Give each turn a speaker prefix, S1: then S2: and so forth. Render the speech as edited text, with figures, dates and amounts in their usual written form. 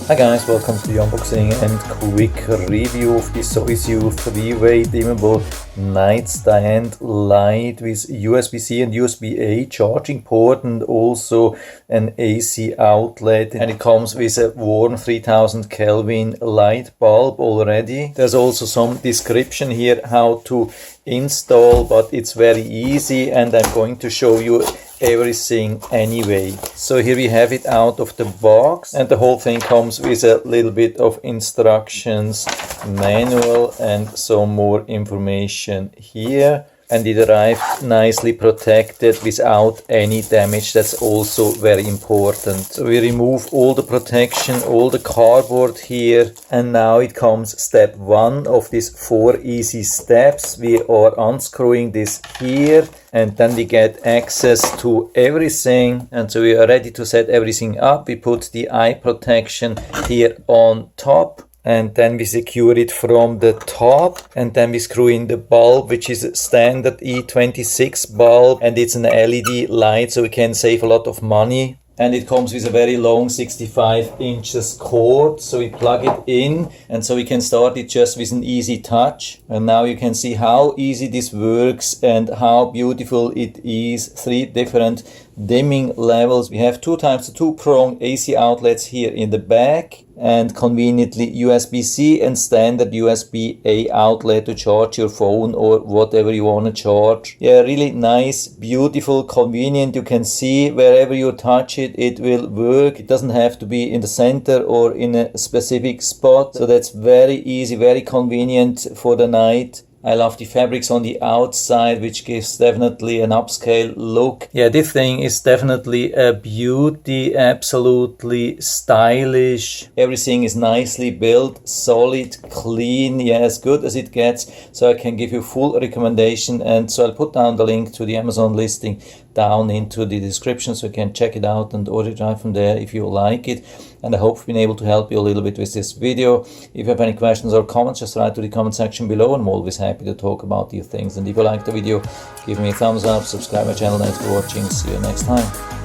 S1: Hi guys, welcome to the unboxing and quick review of the Soilsiu 3-way dimmable nightstand light with USB-C and USB-A charging port and also an AC outlet, and it comes with a warm 3000 Kelvin light bulb already. There's also some description here how to install, but it's very easy and I'm going to show you everything anyway. So here we have it out of the box, and the whole thing comes with a little bit of instructions manual and some more information here, and it arrived nicely protected without any damage. That's also very important. So we remove all the protection, all the cardboard here, and now it comes step 1 of these 4 easy steps. We are unscrewing this here, and then we get access to everything, and so we are ready to set everything up. We put the eye protection here on top, and then we secure it from the top, and then we screw in the bulb, which is a standard E26 bulb, and it's an LED light, so we can save a lot of money. And it comes with a very long 65 inches cord, so we plug it in, and so we can start it just with an easy touch. And now you can see how easy this works and how beautiful it is. 3 different dimming levels. We have 2 times the 2-prong AC outlets here in the back, and conveniently USB-C and standard USB-A outlet to charge your phone or whatever you want to charge. Yeah, really nice, beautiful, convenient. You can see wherever you touch it, it will work. It doesn't have to be in the center or in a specific spot. So that's very easy, very convenient for the night. I love the fabrics on the outside, which gives definitely an upscale look. Yeah, this thing is definitely a beauty, absolutely stylish. Everything is nicely built, solid, clean, yeah, as good as it gets. So I can give you full recommendation, and so I'll put down the link to the Amazon listing down into the description, so you can check it out and order it right from there if you like it. And I hope I've been able to help you a little bit with this video. If you have any questions or comments, just write to the comment section below, and I'm always happy to talk about these things. And if you like the video, give me a thumbs up, subscribe my channel. Thanks for watching. See you next time.